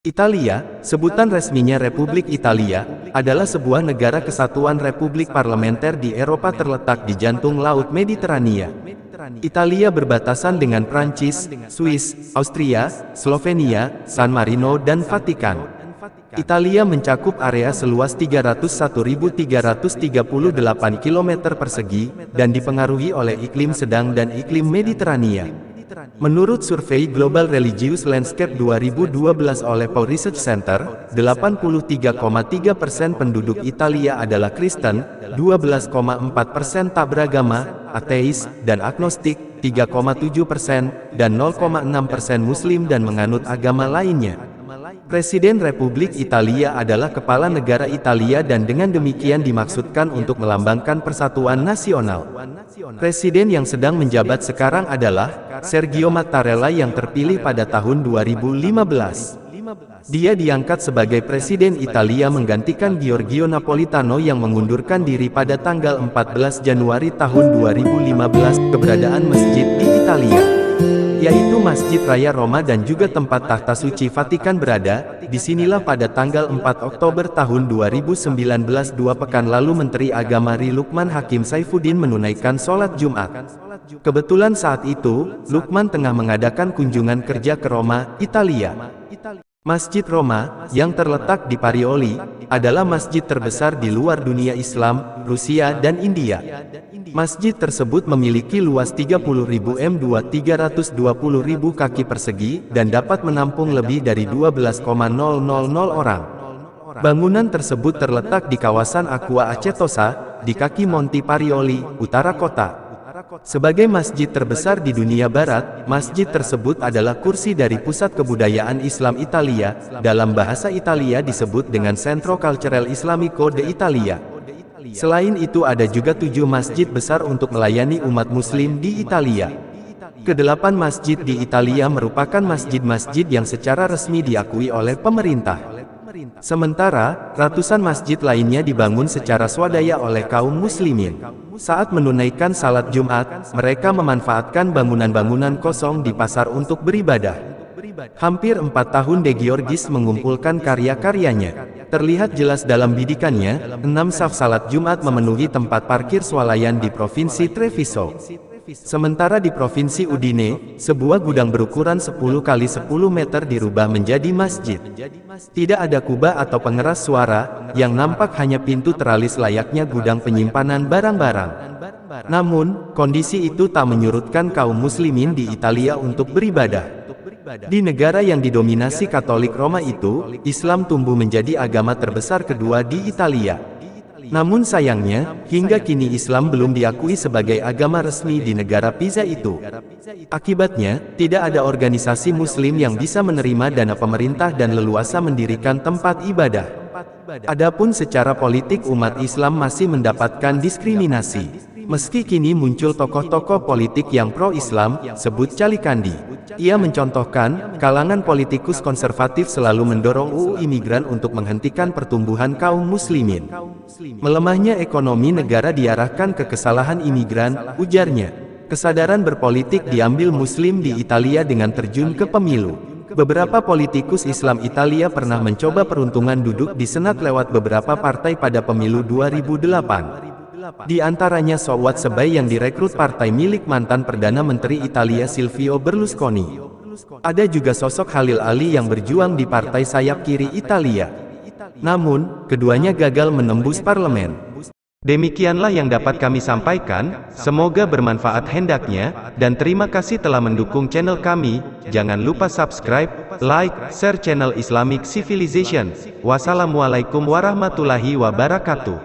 Italia, sebutan resminya Republik Italia, adalah sebuah negara kesatuan republik parlementer di Eropa terletak di jantung Laut Mediterania. Italia berbatasan dengan Prancis, Swiss, Austria, Slovenia, San Marino dan Vatikan. Italia mencakup area seluas 301.338 km persegi, dan dipengaruhi oleh iklim sedang dan iklim Mediterania. Menurut survei Global Religious Landscape 2012 oleh Pew Research Center, 83,3% penduduk Italia adalah Kristen, 12,4% tak beragama, ateis, dan agnostik, 3,7%, dan 0,6% Muslim dan menganut agama lainnya. Presiden Republik Italia adalah kepala negara Italia dan dengan demikian dimaksudkan untuk melambangkan persatuan nasional. Presiden yang sedang menjabat sekarang adalah Sergio Mattarella yang terpilih pada tahun 2015. Dia diangkat sebagai Presiden Italia menggantikan Giorgio Napolitano yang mengundurkan diri pada tanggal 14 Januari tahun 2015. Keberadaan masjid di Italia, yaitu Masjid Raya Roma dan juga tempat tahta suci Vatikan berada. Disinilah pada tanggal 4 Oktober tahun 2019 dua pekan lalu Menteri Agama Ri Lukman Hakim Saifuddin menunaikan sholat Jumat. Kebetulan saat itu, Lukman tengah mengadakan kunjungan kerja ke Roma, Italia. Masjid Roma, yang terletak di Parioli, adalah masjid terbesar di luar dunia Islam, Rusia dan India. Masjid tersebut memiliki luas 30.000 m2 320.000 kaki persegi, dan dapat menampung lebih dari 12,000 orang. Bangunan tersebut terletak di kawasan Acqua Acetosa, di kaki Monti Parioli, utara kota. Sebagai masjid terbesar di dunia barat, masjid tersebut adalah kursi dari Pusat Kebudayaan Islam Italia, dalam bahasa Italia disebut dengan Centro Culturel Islamico de Italia. Selain itu ada juga 7 masjid besar untuk melayani umat muslim di Italia. Kedelapan masjid di Italia merupakan masjid-masjid yang secara resmi diakui oleh pemerintah. Sementara, ratusan masjid lainnya dibangun secara swadaya oleh kaum muslimin. Saat menunaikan salat Jumat, mereka memanfaatkan bangunan-bangunan kosong di pasar untuk beribadah. Hampir 4 tahun De Giorgis mengumpulkan karya-karyanya. Terlihat jelas dalam bidikannya, 6 saf salat Jumat memenuhi tempat parkir swalayan di Provinsi Treviso. Sementara di Provinsi Udine, sebuah gudang berukuran 10 x 10 meter dirubah menjadi masjid. Tidak ada kubah atau pengeras suara, yang nampak hanya pintu teralis layaknya gudang penyimpanan barang-barang. Namun, kondisi itu tak menyurutkan kaum muslimin di Italia untuk beribadah. Di negara yang didominasi Katolik Roma itu, Islam tumbuh menjadi agama terbesar kedua di Italia. Namun sayangnya, hingga kini Islam belum diakui sebagai agama resmi di negara Pisa itu. Akibatnya, tidak ada organisasi muslim yang bisa menerima dana pemerintah dan leluasa mendirikan tempat ibadah. Adapun secara politik umat Islam masih mendapatkan diskriminasi. Meski kini muncul tokoh-tokoh politik yang pro-Islam, sebut Calicandi. Ia mencontohkan, kalangan politikus konservatif selalu mendorong UU imigran untuk menghentikan pertumbuhan kaum muslimin. Melemahnya ekonomi negara diarahkan ke kesalahan imigran, ujarnya. Kesadaran berpolitik diambil muslim di Italia dengan terjun ke pemilu. Beberapa politikus Islam Italia pernah mencoba peruntungan duduk di Senat lewat beberapa partai pada pemilu 2008. Di antaranya Sowat Sebai yang direkrut partai milik mantan Perdana Menteri Italia Silvio Berlusconi. Ada juga sosok Halil Ali yang berjuang di partai sayap kiri Italia. Namun, keduanya gagal menembus parlemen. Demikianlah yang dapat kami sampaikan, semoga bermanfaat hendaknya, dan terima kasih telah mendukung channel kami. Jangan lupa subscribe, like, share channel Islamic Civilization. Wassalamualaikum warahmatullahi wabarakatuh.